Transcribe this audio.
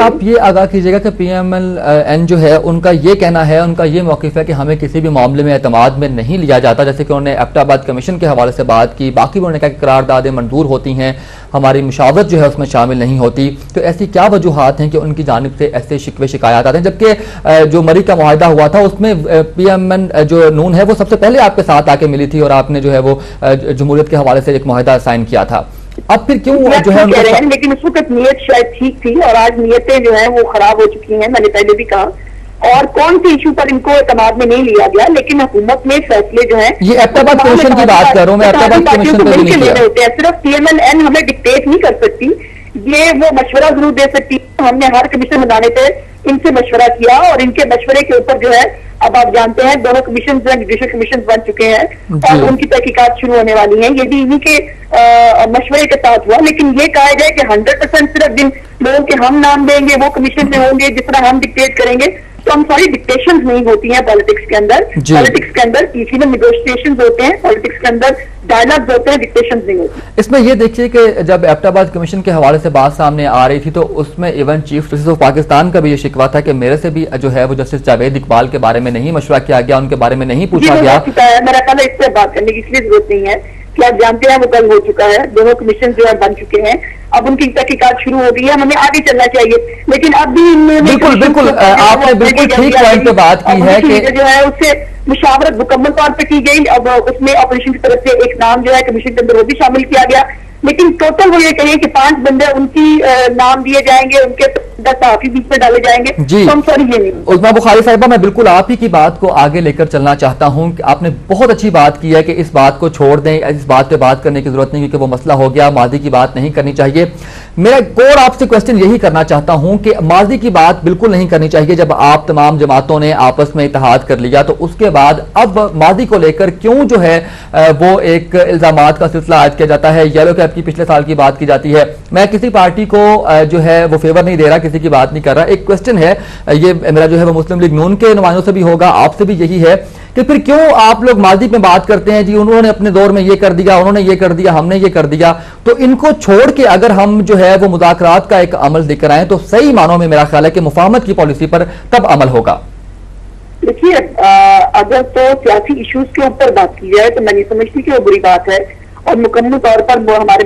آپ یہ آگاہ کیجیے گا کہ پی ایم ایل این جو ہے ان کا یہ کہنا ہے، ان کا یہ موقف ہے کہ ہمیں کسی بھی معاملے میں اعتماد میں نہیں لیا جاتا، جیسے کہ انہوں نے ایبٹ آباد کمیشن کے حوالے سے بات کی، باقی انہوں نے کہا کہ قراردادیں منظور ہوتی ہیں، ہماری مشاورت جو ہے اس میں شامل نہیں ہوتی. تو ایسی کیا وجوہات ہیں کہ ان کی جانب سے ایسے شکوے شکایات آتے ہیں، جبکہ جو مری کا معاہدہ ہوا تھا اس میں پی ایم این جو نون ہے وہ سب سے پہلے آپ کے ساتھ آ کے ملی تھی اور آپ نے جو ہے وہ جمہوریت کے حوالے سے ایک معاہدہ سائن کیا تھا. اب پھر کیوں جو ہے لیکن اس وقت نیت شاید ٹھیک تھی اور آج نیتیں جو ہیں وہ خراب ہو چکی ہیں. میں نے پہلے بھی کہا، اور کون سی ایشو پر ان کو اعتماد میں نہیں لیا گیا، لیکن حکومت میں فیصلے جو ہیں یہ ایبٹ آباد کمیشن کی بات کر رہا ہوں میں، ایبٹ آباد کمیشن پہ بھی نہیں کیا ہوتے ہیں. صرف پی ایم ایل این ہمیں ڈکٹیٹ نہیں کر سکتی، یہ وہ مشورہ ضرور دے سکتی. ہم نے ہر کمیشن بنانے پہ ان سے مشورہ کیا اور ان کے مشورے کے اوپر جو ہے اب آپ جانتے ہیں دونوں کمیشن جوڈیشل کمیشن بن چکے ہیں اور ان کی تحقیقات شروع ہونے والی ہیں. یہ بھی انہی کے مشورے کے ساتھ ہوا، لیکن یہ کہا جائے کہ 100% صرف جن لوگوں کے ہم نام دیں گے وہ کمیشن میں ہوں گے جس طرح ہم ڈکٹیٹ کریں گے، تو ہم ساری ڈکٹیشنز نہیں ہوتی ہیں پالیٹکس کے اندر. پالیٹکس کے اندر پیسفل نیگوشیشنز ہوتے ہیں، پالیٹکس کے اندر ڈائلاگز ہوتے ہیں، ڈکٹیشنز نہیں ہوتی. اس میں یہ دیکھیے کہ جب ایبٹ آباد کمیشن کے حوالے سے بات سامنے آ رہی تھی تو اس میں even chief justice of Pakistan کا بھی یہ شکوہ تھا کہ میرے سے بھی جو ہے وہ جسٹس جاوید اقبال کے بارے میں نہیں مشورہ کیا گیا، ان کے بارے میں نہیں پوچھا گیا. میرا خیال ہے اس سے بات کرنے کی اس لیے ضرورت نہیں ہے کہ آپ جانتے ہیں وہ کل ہو چکا ہے، دونوں کمیشن جو ہے بن چکے ہیں، اب ان کی تحقیقات شروع ہو گئی ہے، ہمیں آگے چلنا چاہیے. لیکن اب بھی بالکل آپ نے بالکل ٹھیک پوائنٹ پہ بات کی ہے کہ جو ہے اس سے مشاورت مکمل طور پہ کی گئی. اب اس میں اپوزیشن کی طرف سے ایک نام جو ہے کمیشن کے اندر وہ بھی شامل کیا گیا، لیکن ٹوٹل وہ یہ کہیں کہ 5 بندے ان کی نام دیے جائیں گے، ان کے 10 صحافی بیچ میں ڈالے جائیں گے. جی نہیں عظمیٰ بخاری صاحبہ، میں بالکل آپ ہی کی بات کو آگے لے کر چلنا چاہتا ہوں کہ آپ نے بہت اچھی بات کی ہے کہ اس بات کو چھوڑ دیں، اس بات پہ بات کرنے کی ضرورت نہیں کیونکہ وہ مسئلہ ہو گیا، ماضی کی بات نہیں کرنی چاہیے. میرا اور آپ سے کوسچن یہی کرنا چاہتا ہوں کہ ماضی کی بات بالکل نہیں کرنی چاہیے. جب آپ تمام جماعتوں نے آپس میں اتحاد کر لیا تو اس کے بعد اب ماضی کو لے کر کیوں جو ہے وہ ایک الزامات کا سلسلہ عائد کیا جاتا ہے؟ یلو کیب کی پچھلے سال کی بات کی جاتی ہے. میں کسی پارٹی کو جو ہے وہ فیور نہیں دے رہا، کسی کی بات نہیں کر رہا. ایک کوسچن ہے، یہ میرا جو ہے وہ مسلم لیگ نون کے نمائندوں سے بھی ہوگا، آپ سے بھی یہی ہے کہ پھر کیوں آپ لوگ ماضی میں بات کرتے ہیں جی انہوں نے اپنے دور میں یہ کر دیا، انہوں نے یہ کر دیا، ہم نے یہ کر دیا. تو ان کو چھوڑ کے اگر ہم جو ہے وہ مذاکرات کا ایک عمل ذکر آئیں تو صحیح معنوں میں میرا خیال ہے کہ مفاہمت کی پالیسی پر تب عمل ہوگا. دیکھیے اگر تو سیاسی ایشوز کے اوپر بات کی جائے تو میں نہیں سمجھتی کہ وہ بری بات ہے، اور مکمل طور پر وہ ہمارے